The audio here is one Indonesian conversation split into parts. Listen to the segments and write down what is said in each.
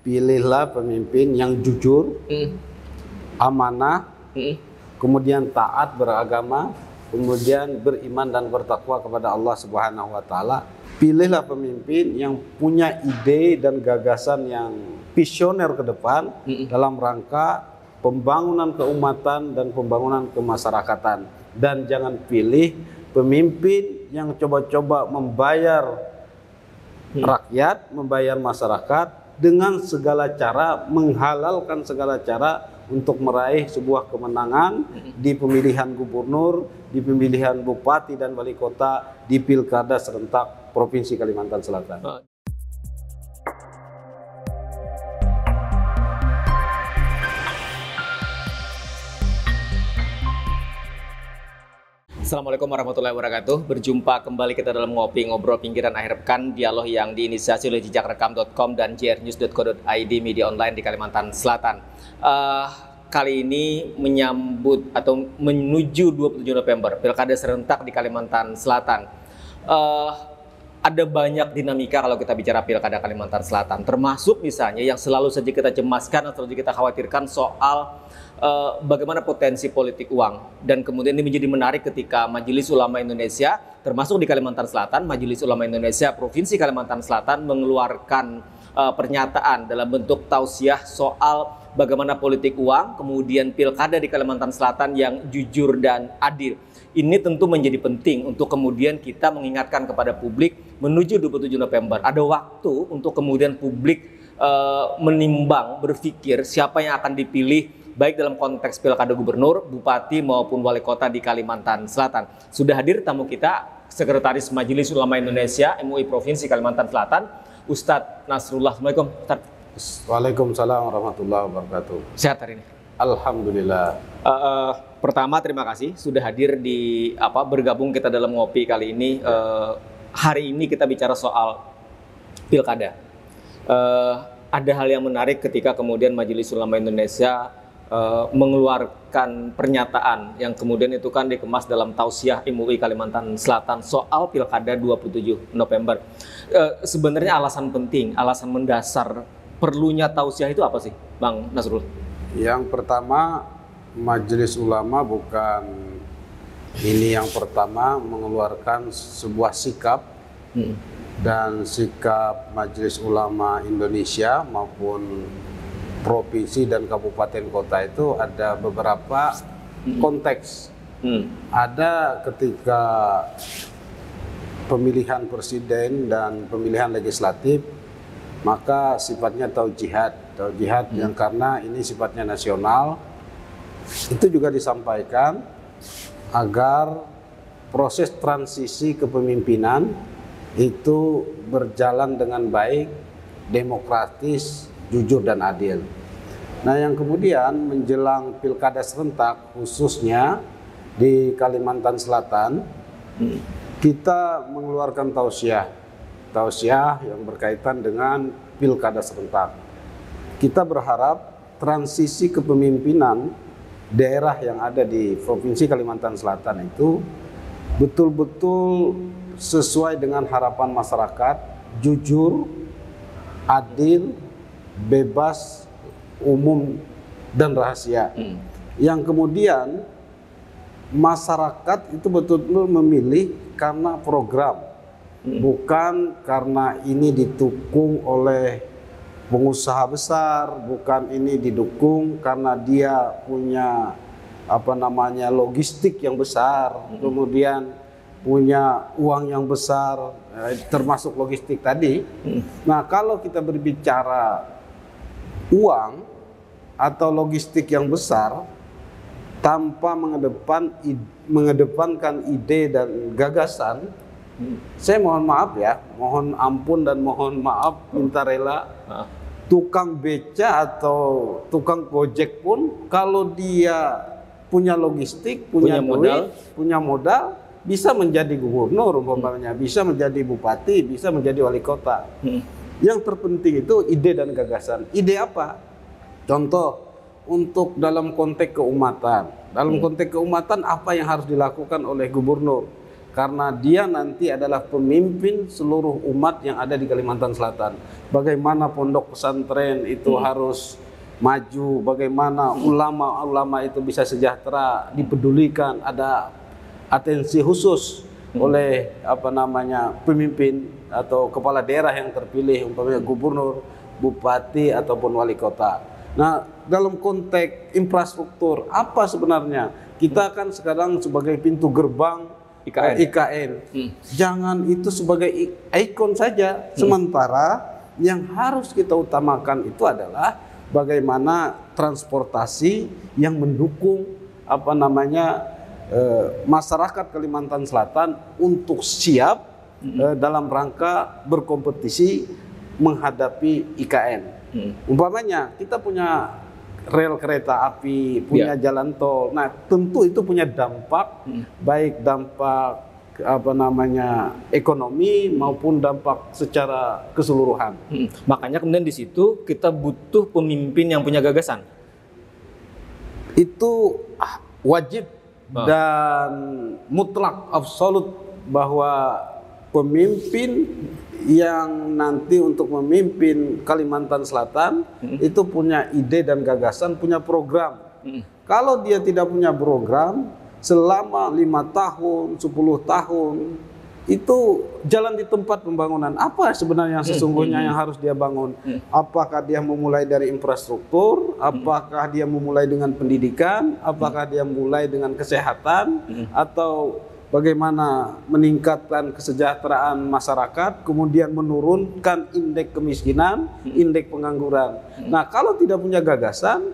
pilihlah pemimpin yang jujur, amanah, kemudian taat beragama, kemudian beriman dan bertakwa kepada Allah Subhanahu wa taala. Pilihlah pemimpin yang punya ide dan gagasan yang visioner ke depan dalam rangka pembangunan keumatan dan pembangunan kemasyarakatan. Dan jangan pilih pemimpin yang coba-coba membayar rakyat, membayar masyarakat dengan segala cara, menghalalkan segala cara untuk meraih sebuah kemenangan di pemilihan gubernur, di pemilihan bupati dan wali kota, di pilkada serentak Provinsi Kalimantan Selatan. Assalamualaikum warahmatullahi wabarakatuh. Berjumpa kembali kita dalam Ngopi Ngobrol Pinggiran Akhir Pekan, dialog yang diinisiasi oleh jejakrekam.com dan jrnews.co.id media online di Kalimantan Selatan. Kali ini menyambut atau menuju 27 November, Pilkada serentak di Kalimantan Selatan. Ada banyak dinamika kalau kita bicara Pilkada Kalimantan Selatan, termasuk misalnya yang selalu saja kita cemaskan atau selalu kita khawatirkan soal bagaimana potensi politik uang. Dan kemudian ini menjadi menarik ketika Majelis Ulama Indonesia, termasuk di Kalimantan Selatan, Majelis Ulama Indonesia Provinsi Kalimantan Selatan mengeluarkan pernyataan dalam bentuk tausiah soal bagaimana politik uang, kemudian pilkada di Kalimantan Selatan yang jujur dan adil. Ini tentu menjadi penting untuk kemudian kita mengingatkan kepada publik menuju 27 November. Ada waktu untuk kemudian publik menimbang, berpikir siapa yang akan dipilih baik dalam konteks pilkada gubernur, bupati maupun wali kota di Kalimantan Selatan. Sudah hadir tamu kita, Sekretaris Majelis Ulama Indonesia MUI Provinsi Kalimantan Selatan, Ustadz Nasrullah. Assalamualaikum, Ustadz. Waalaikumsalam warahmatullahi wabarakatuh. Sehat hari ini? Alhamdulillah. Pertama terima kasih sudah hadir di bergabung kita dalam ngopi kali ini. Hari ini kita bicara soal pilkada. Ada hal yang menarik ketika kemudian Majelis Ulama Indonesia mengeluarkan pernyataan yang kemudian itu kan dikemas dalam tausiah MUI Kalimantan Selatan soal pilkada 27 November. Sebenarnya alasan penting, alasan mendasar perlunya tausiah itu apa sih, Bang Nasrul? Yang pertama, Majelis Ulama bukan ini yang pertama mengeluarkan sebuah sikap dan sikap Majelis Ulama Indonesia maupun provinsi dan kabupaten kota itu ada beberapa konteks. Ada ketika pemilihan presiden dan pemilihan legislatif, maka sifatnya taujihat yang karena ini sifatnya nasional. Itu juga disampaikan agar proses transisi kepemimpinan itu berjalan dengan baik, demokratis, jujur dan adil. Nah, yang kemudian menjelang pilkada serentak khususnya di Kalimantan Selatan, kita mengeluarkan tausiah yang berkaitan dengan pilkada serentak. Kita berharap transisi kepemimpinan daerah yang ada di Provinsi Kalimantan Selatan itu betul-betul sesuai dengan harapan masyarakat, jujur, adil, bebas, umum, dan rahasia. Yang kemudian masyarakat itu betul-betul memilih karena program, bukan karena ini didukung oleh pengusaha besar, bukan ini didukung karena dia punya logistik yang besar, kemudian punya uang yang besar, termasuk logistik tadi. Nah, kalau kita berbicara uang atau logistik yang besar tanpa mengedepankan ide dan gagasan, saya mohon maaf ya, mohon ampun dan mohon maaf, minta rela, tukang beca atau tukang gojek pun kalau dia punya logistik, punya duit, punya modal, bisa menjadi gubernur umpamanya, bisa menjadi bupati, bisa menjadi wali kota. Yang terpenting itu ide dan gagasan. Ide apa? Contoh, untuk dalam konteks keumatan. Dalam konteks keumatan apa yang harus dilakukan oleh gubernur? karena dia nanti adalah pemimpin seluruh umat yang ada di Kalimantan Selatan. Bagaimana pondok pesantren itu harus maju, bagaimana ulama-ulama itu bisa sejahtera, dipedulikan, ada atensi khusus oleh pemimpin atau kepala daerah yang terpilih, umpamanya gubernur, bupati ataupun wali kota. Nah, dalam konteks infrastruktur apa sebenarnya? Kita kan sekarang sebagai pintu gerbang IKN. Jangan itu sebagai ikon saja. Sementara yang harus kita utamakan itu adalah bagaimana transportasi yang mendukung masyarakat Kalimantan Selatan untuk siap dalam rangka berkompetisi menghadapi IKN. Umpamanya kita punya rel kereta api, punya jalan tol. Nah, tentu itu punya dampak, baik dampak ekonomi maupun dampak secara keseluruhan. Makanya kemudian di situ kita butuh pemimpin yang punya gagasan. Itu wajib dan mutlak, absolut, bahwa pemimpin yang nanti untuk memimpin Kalimantan Selatan itu punya ide dan gagasan, punya program. Kalau dia tidak punya program, selama 5 tahun, 10 tahun, itu jalan di tempat pembangunan. Apa sebenarnya yang sesungguhnya yang harus dia bangun? Apakah dia memulai dari infrastruktur? Apakah dia memulai dengan pendidikan? Apakah dia mulai dengan kesehatan? Atau bagaimana meningkatkan kesejahteraan masyarakat, kemudian menurunkan indeks kemiskinan, indeks pengangguran. Nah, kalau tidak punya gagasan,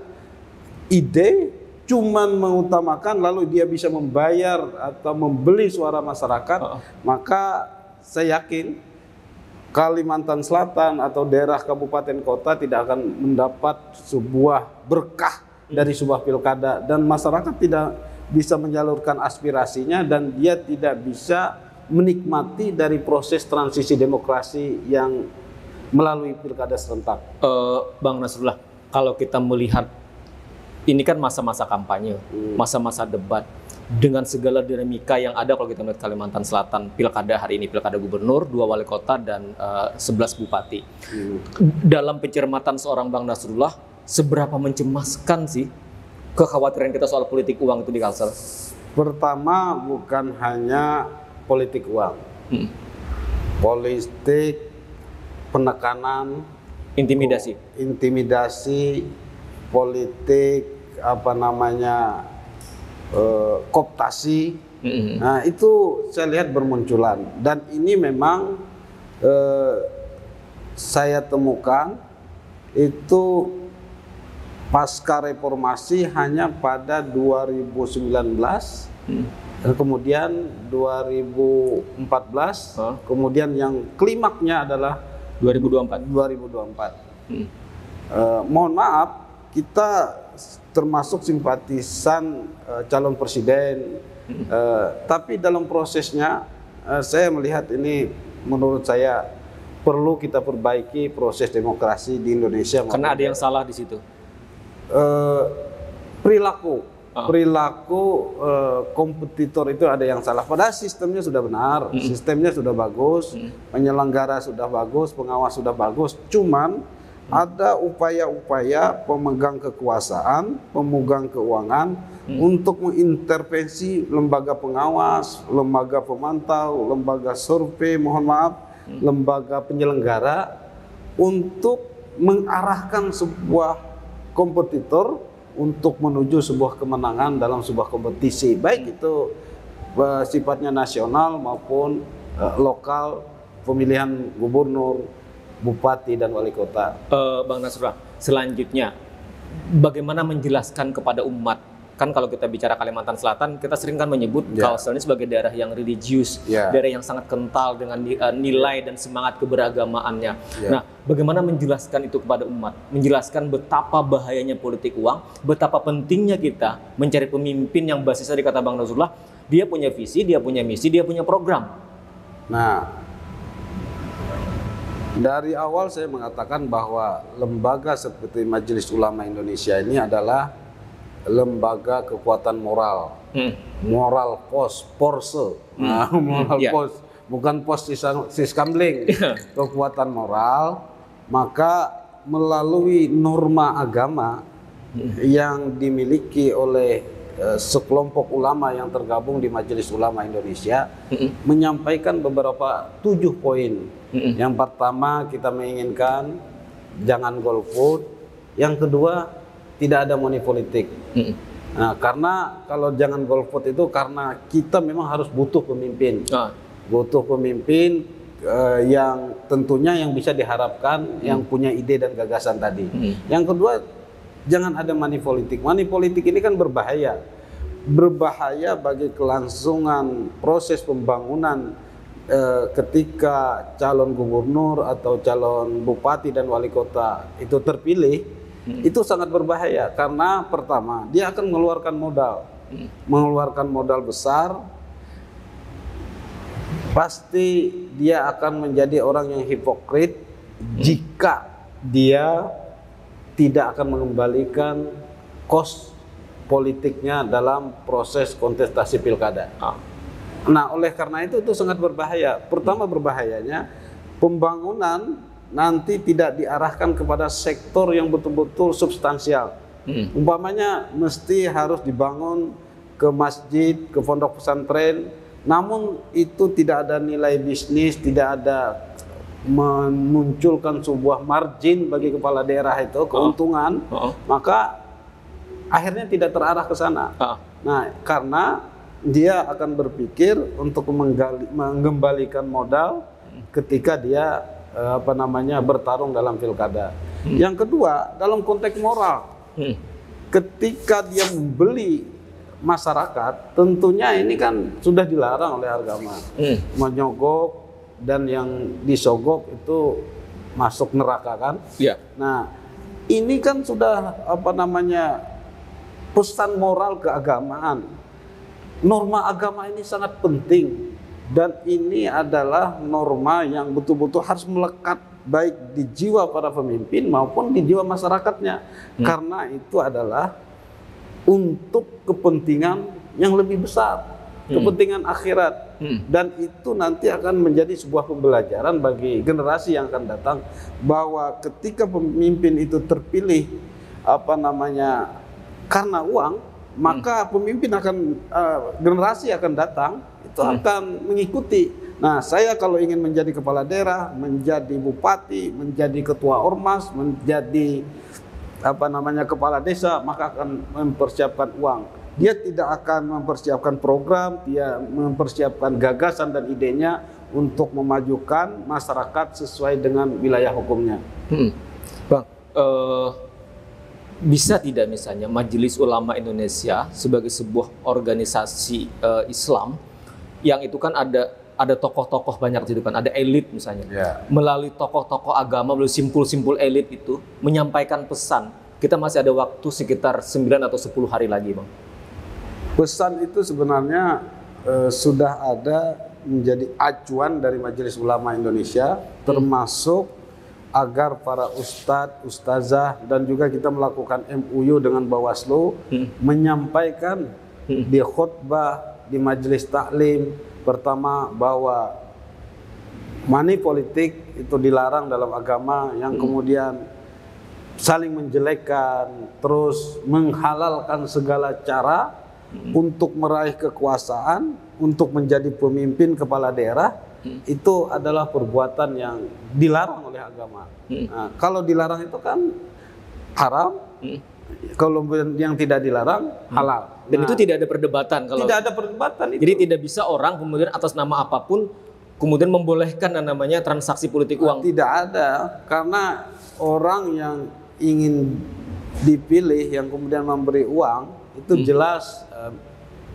ide, cuman mengutamakan lalu dia bisa membayar atau membeli suara masyarakat, maka saya yakin Kalimantan Selatan atau daerah kabupaten kota tidak akan mendapat sebuah berkah dari sebuah pilkada, dan masyarakat tidak bisa menyalurkan aspirasinya, dan dia tidak bisa menikmati dari proses transisi demokrasi yang melalui pilkada serentak. Bang Nasrullah, kalau kita melihat ini kan masa-masa kampanye, masa-masa debat, dengan segala dinamika yang ada kalau kita melihat Kalimantan Selatan, pilkada hari ini, pilkada gubernur, 2 wali kota, dan 11 bupati. Dalam pencermatan seorang Bang Nasrullah, seberapa mencemaskan sih kekhawatiran kita soal politik uang itu di Kalsel? Pertama, bukan hanya politik uang, politik penekanan, intimidasi, politik kooptasi. Nah, itu saya lihat bermunculan, dan ini memang saya temukan itu pasca reformasi hanya pada 2019, kemudian 2014, kemudian yang klimaknya adalah 2024. Mohon maaf, kita termasuk simpatisan calon presiden, tapi dalam prosesnya saya melihat ini, menurut saya perlu kita perbaiki proses demokrasi di Indonesia. Karena ada yang salah di situ. Perilaku kompetitor itu ada yang salah. Padahal sistemnya sudah benar, sistemnya sudah bagus, penyelenggara sudah bagus, pengawas sudah bagus. Cuman ada upaya-upaya pemegang kekuasaan, pemegang keuangan untuk mengintervensi lembaga pengawas, lembaga pemantau, lembaga survei, lembaga penyelenggara, untuk mengarahkan sebuah kompetitor untuk menuju sebuah kemenangan dalam sebuah kompetisi, baik itu sifatnya nasional maupun lokal, pemilihan gubernur, bupati, dan wali kota. Bang Nasrullah, selanjutnya bagaimana menjelaskan kepada umat? Kan kalau kita bicara Kalimantan Selatan, kita sering kan menyebut Kalsel ini sebagai daerah yang religius, daerah yang sangat kental dengan nilai dan semangat keberagamaannya. Nah, bagaimana menjelaskan itu kepada umat? Menjelaskan betapa bahayanya politik uang, betapa pentingnya kita mencari pemimpin yang basisnya di kata Bang Nasrullah, dia punya visi, dia punya misi, dia punya program. Nah, dari awal saya mengatakan bahwa lembaga seperti Majelis Ulama Indonesia ini adalah lembaga kekuatan moral, moral force, Moral force, bukan pos siskambling, kekuatan moral, maka melalui norma agama yang dimiliki oleh sekelompok ulama yang tergabung di Majelis Ulama Indonesia menyampaikan beberapa 7 poin. Yang pertama, kita menginginkan jangan golput. Yang kedua, tidak ada money politik. Nah, karena kalau jangan golput itu karena kita memang harus butuh pemimpin. Butuh pemimpin yang tentunya yang bisa diharapkan yang punya ide dan gagasan tadi. Yang kedua, jangan ada money politik. Money politik ini kan berbahaya. Berbahaya bagi kelangsungan proses pembangunan ketika calon gubernur atau calon bupati dan wali kota itu terpilih. Itu sangat berbahaya karena pertama, dia akan mengeluarkan modal. Mengeluarkan modal besar. Pasti dia akan menjadi orang yang hipokrit jika dia tidak akan mengembalikan kos politiknya dalam proses kontestasi pilkada. Nah, oleh karena itu sangat berbahaya. Pertama, berbahayanya pembangunan nanti tidak diarahkan kepada sektor yang betul-betul substansial. Umpamanya mesti harus dibangun ke masjid, ke pondok pesantren, namun itu tidak ada nilai bisnis, tidak ada memunculkan sebuah margin bagi kepala daerah itu, keuntungan, maka akhirnya tidak terarah ke sana. Nah, karena dia akan berpikir untuk mengembalikan modal ketika dia bertarung dalam pilkada. Yang kedua, dalam konteks moral, ketika dia membeli masyarakat, tentunya ini kan sudah dilarang oleh agama, menyogok, dan yang disogok itu masuk neraka kan? Nah, ini kan sudah pesan moral keagamaan. Norma agama ini sangat penting dan ini adalah norma yang betul-betul harus melekat baik di jiwa para pemimpin maupun di jiwa masyarakatnya. Karena itu adalah untuk kepentingan yang lebih besar, kepentingan akhirat. Dan itu nanti akan menjadi sebuah pembelajaran bagi generasi yang akan datang, bahwa ketika pemimpin itu terpilih karena uang, maka pemimpin akan generasi akan datang itu akan mengikuti. Nah, saya kalau ingin menjadi kepala daerah, menjadi bupati, menjadi ketua ormas, menjadi kepala desa, maka akan mempersiapkan uang. Dia tidak akan mempersiapkan program, dia mempersiapkan gagasan dan idenya untuk memajukan masyarakat sesuai dengan wilayah hukumnya. Bang, bisa tidak misalnya Majelis Ulama Indonesia sebagai sebuah organisasi Islam yang itu kan ada tokoh-tokoh banyak di situ kan, ada elit misalnya, melalui tokoh-tokoh agama, melalui simpul-simpul elit itu menyampaikan pesan. Kita masih ada waktu sekitar 9 atau 10 hari lagi, Bang. Pesan itu sebenarnya sudah ada menjadi acuan dari Majelis Ulama Indonesia, termasuk agar para ustadz, ustazah, dan juga kita melakukan MUU dengan Bawaslu, menyampaikan di khutbah, di majelis taklim, pertama bahwa money politik itu dilarang dalam agama, yang kemudian saling menjelekkan, terus menghalalkan segala cara untuk meraih kekuasaan, untuk menjadi pemimpin kepala daerah, itu adalah perbuatan yang dilarang oleh agama. Nah, kalau dilarang itu kan haram, kalau yang tidak dilarang halal. Dan itu tidak ada perdebatan. Kalau tidak ada perdebatan itu. Jadi tidak bisa orang kemudian atas nama apapun kemudian membolehkan yang namanya transaksi politik uang. Tidak ada, karena orang yang ingin dipilih yang kemudian memberi uang itu jelas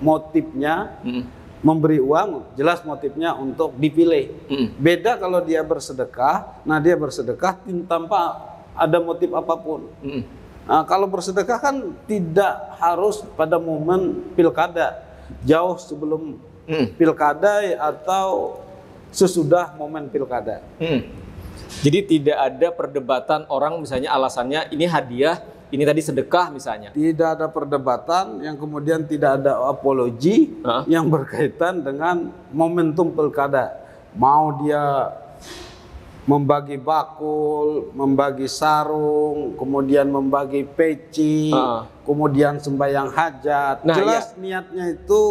motifnya. Memberi uang, jelas motifnya untuk dipilih. Beda kalau dia bersedekah, nah dia bersedekah tanpa ada motif apapun. Nah, kalau bersedekah kan tidak harus pada momen pilkada, jauh sebelum pilkada atau sesudah momen pilkada. Jadi tidak ada perdebatan orang misalnya alasannya ini hadiah ini tadi sedekah misalnya. Tidak ada perdebatan, yang kemudian tidak ada apologi yang berkaitan dengan momentum pilkada. Mau dia membagi bakul, membagi sarung, kemudian membagi peci, kemudian sembahyang hajat. Nah, jelas niatnya itu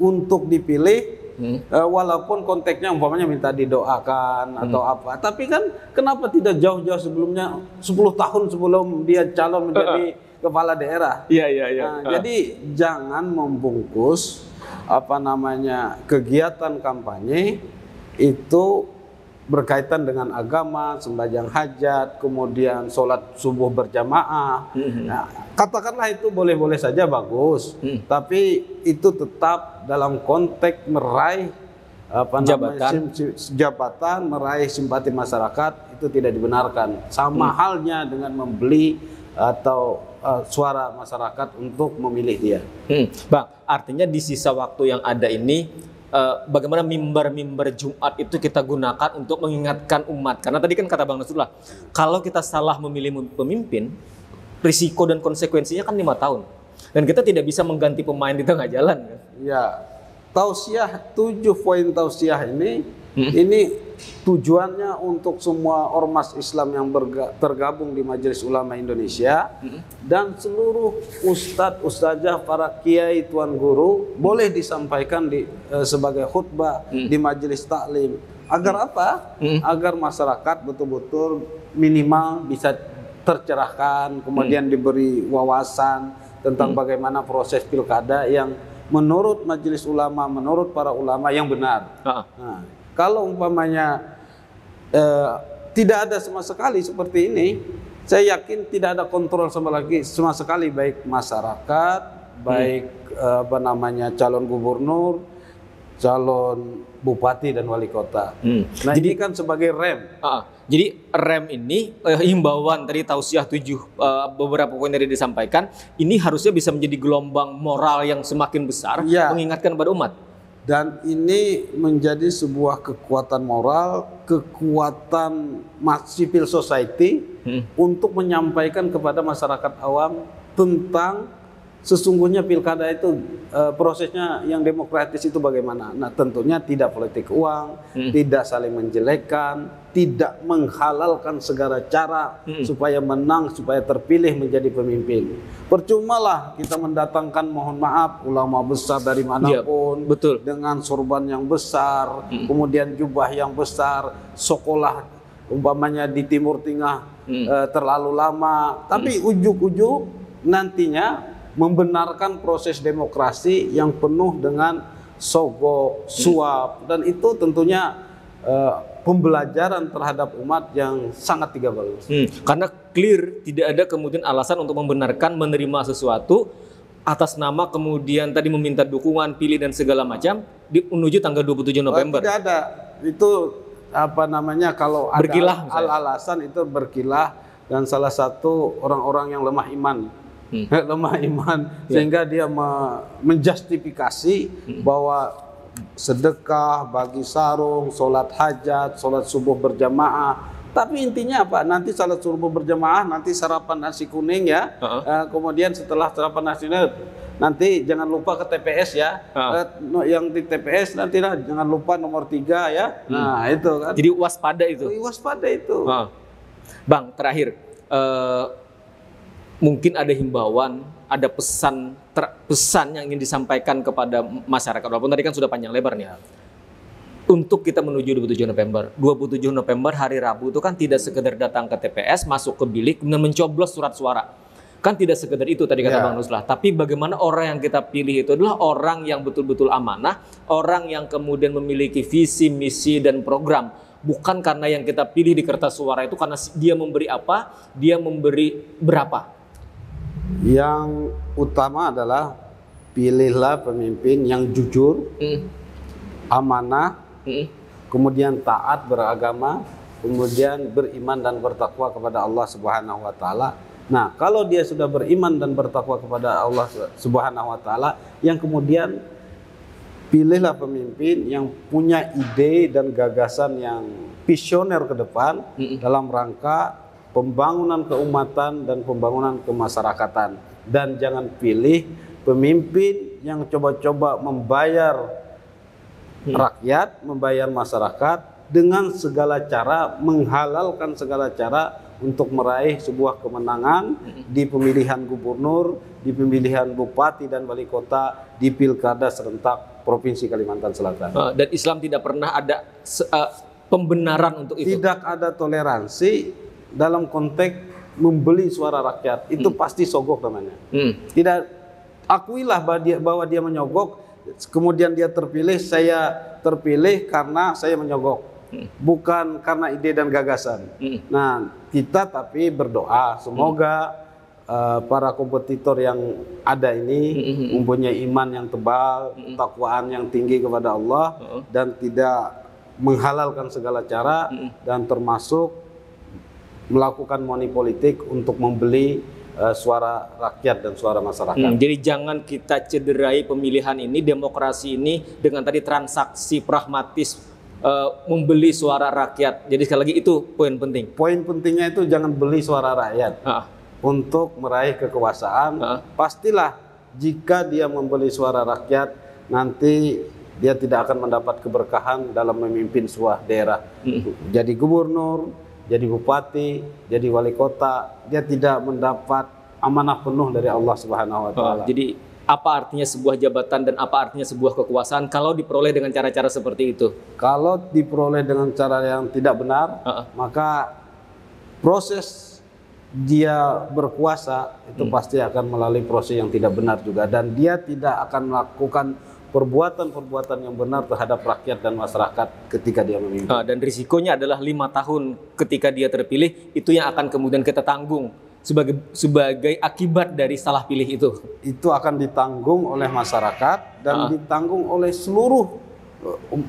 untuk dipilih, walaupun konteksnya umpamanya minta didoakan atau apa. Tapi kan kenapa tidak jauh-jauh sebelumnya, 10 tahun sebelum dia calon menjadi kepala daerah? Nah, jadi jangan membungkus kegiatan kampanye itu berkaitan dengan agama, sembahyang hajat, kemudian sholat subuh berjamaah. Nah, katakanlah itu boleh-boleh saja bagus, tapi itu tetap dalam konteks meraih jabatan, meraih simpati masyarakat, itu tidak dibenarkan. Sama halnya dengan membeli atau suara masyarakat untuk memilih dia. Bang, artinya di sisa waktu yang ada ini, bagaimana mimbar-mimbar Jumat itu kita gunakan untuk mengingatkan umat. Karena tadi kan kata Bang Nasrullah, kalau kita salah memilih pemimpin, risiko dan konsekuensinya kan 5 tahun. Dan kita tidak bisa mengganti pemain di tengah jalan. Ya, tausiah, 7 poin tausiah ini tujuannya untuk semua ormas Islam yang tergabung di Majelis Ulama Indonesia dan seluruh ustadz, ustazah, para kiai, tuan guru boleh disampaikan sebagai khutbah di majelis taklim. Agar apa? Agar masyarakat betul-betul minimal bisa tercerahkan, kemudian diberi wawasan tentang bagaimana proses pilkada yang menurut Majelis Ulama, menurut para ulama yang benar. Nah, kalau umpamanya tidak ada sama sekali seperti ini, saya yakin tidak ada kontrol sama sekali, baik masyarakat, baik calon gubernur, calon bupati dan wali kota. Nah, jadi ini kan sebagai rem. Jadi rem ini himbauan tadi tausiah 7 beberapa poin yang disampaikan ini harusnya bisa menjadi gelombang moral yang semakin besar, mengingatkan kepada umat. Dan ini menjadi sebuah kekuatan moral, kekuatan civil society untuk menyampaikan kepada masyarakat awam tentang sesungguhnya pilkada itu prosesnya yang demokratis itu bagaimana. Nah, tentunya tidak politik uang, tidak saling menjelekkan, tidak menghalalkan segala cara supaya menang, supaya terpilih menjadi pemimpin. Percumalah kita mendatangkan, mohon maaf, ulama besar dari manapun, dengan sorban yang besar, kemudian jubah yang besar, sekolah umpamanya di Timur Tengah terlalu lama, tapi ujug-ujug nantinya membenarkan proses demokrasi yang penuh dengan sogok, suap, dan itu tentunya pembelajaran terhadap umat yang sangat tiga bagus. Karena clear tidak ada kemudian alasan untuk membenarkan menerima sesuatu atas nama kemudian tadi meminta dukungan, pilih dan segala macam menuju tanggal 27 November. Tidak ada. Itu kalau ada alasan itu berkilah, dan salah satu orang-orang yang lemah iman. Sehingga dia menjustifikasi bahwa sedekah, bagi sarung, sholat hajat, sholat subuh berjamaah. Tapi intinya apa? Nanti sholat subuh berjamaah, nanti sarapan nasi kuning ya. Kemudian setelah sarapan nasi kuning, nanti jangan lupa ke TPS ya. Yang di TPS nanti jangan lupa nomor 3 ya. Nah itu kan. Jadi waspada itu. Waspada itu. Bang, terakhir. Mungkin ada himbauan, ada pesan yang ingin disampaikan kepada masyarakat. Walaupun tadi kan sudah panjang lebar nih. Untuk kita menuju 27 November. 27 November hari Rabu itu kan tidak sekedar datang ke TPS, masuk ke bilik, dan mencoblos surat suara. Kan tidak sekedar itu tadi kata Bang Nuslah. Tapi bagaimana orang yang kita pilih itu adalah orang yang betul-betul amanah, orang yang kemudian memiliki visi, misi, dan program. Bukan karena yang kita pilih di kertas suara itu karena dia memberi apa, dia memberi berapa. Yang utama adalah pilihlah pemimpin yang jujur, amanah, kemudian taat beragama, kemudian beriman dan bertakwa kepada Allah Subhanahu wa taala. Nah, kalau dia sudah beriman dan bertakwa kepada Allah Subhanahu wa taala, yang kemudian pilihlah pemimpin yang punya ide dan gagasan yang visioner ke depan dalam rangka pembangunan keumatan dan pembangunan kemasyarakatan. Dan jangan pilih pemimpin yang coba-coba membayar rakyat, membayar masyarakat dengan segala cara, menghalalkan segala cara untuk meraih sebuah kemenangan di pemilihan gubernur, di pemilihan bupati dan wali kota, di pilkada serentak Provinsi Kalimantan Selatan. Dan Islam tidak pernah ada pembenaran untuk itu. Tidak ada toleransi dalam konteks membeli suara rakyat. Itu pasti sogok namanya. Tidak, akuilah bahwa dia menyogok, kemudian dia terpilih, saya terpilih karena saya menyogok, bukan karena ide dan gagasan. Nah, kita tapi berdoa semoga para kompetitor yang ada ini mempunyai iman yang tebal, takwaan yang tinggi kepada Allah, dan tidak menghalalkan segala cara, dan termasuk melakukan money politik untuk membeli suara rakyat dan suara masyarakat. Jadi jangan kita cederai pemilihan ini, demokrasi ini dengan tadi transaksi pragmatis membeli suara rakyat. Jadi sekali lagi itu poin penting. Poin pentingnya itu jangan beli suara rakyat untuk meraih kekuasaan. Pastilah jika dia membeli suara rakyat, nanti dia tidak akan mendapat keberkahan dalam memimpin sebuah daerah. Jadi gubernur, jadi bupati, jadi wali kota, dia tidak mendapat amanah penuh dari Allah Subhanahu wa taala. Jadi apa artinya sebuah jabatan dan apa artinya sebuah kekuasaan kalau diperoleh dengan cara-cara seperti itu? Kalau diperoleh dengan cara yang tidak benar, maka proses dia berkuasa itu pasti akan melalui proses yang tidak benar juga, dan dia tidak akan melakukan perbuatan-perbuatan yang benar terhadap rakyat dan masyarakat ketika dia memimpin. Dan risikonya adalah 5 tahun ketika dia terpilih, itu yang akan kemudian kita tanggung sebagai akibat dari salah pilih itu. Itu akan ditanggung oleh masyarakat dan ditanggung oleh seluruh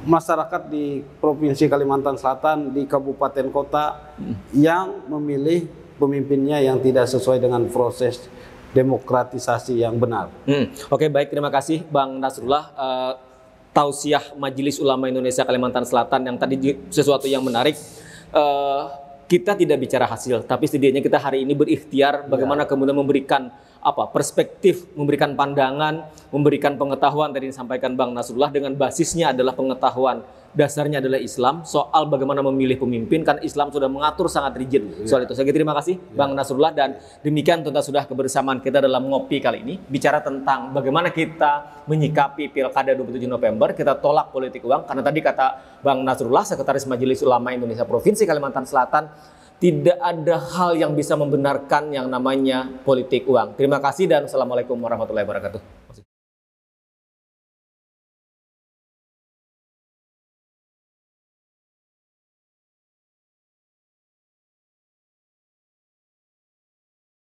masyarakat di Provinsi Kalimantan Selatan, di kabupaten kota yang memilih pemimpinnya yang tidak sesuai dengan proses demokratisasi yang benar. Oke, baik, terima kasih Bang Nasrullah. Tausiah Majelis Ulama Indonesia Kalimantan Selatan yang tadi sesuatu yang menarik. Kita tidak bicara hasil, tapi setidaknya kita hari ini berikhtiar bagaimana kemudian memberikan perspektif, memberikan pandangan, memberikan pengetahuan tadi disampaikan Bang Nasrullah dengan basisnya adalah pengetahuan. Dasarnya adalah Islam, soal bagaimana memilih pemimpin, kan Islam sudah mengatur sangat rigid soal itu. Saya terima kasih Bang Nasrullah, dan demikian tuntas sudah kebersamaan kita dalam ngopi kali ini, bicara tentang bagaimana kita menyikapi Pilkada 27 November, kita tolak politik uang, karena tadi kata Bang Nasrullah, Sekretaris Majelis Ulama Indonesia Provinsi Kalimantan Selatan, tidak ada hal yang bisa membenarkan yang namanya politik uang. Terima kasih dan Assalamualaikum warahmatullahi wabarakatuh.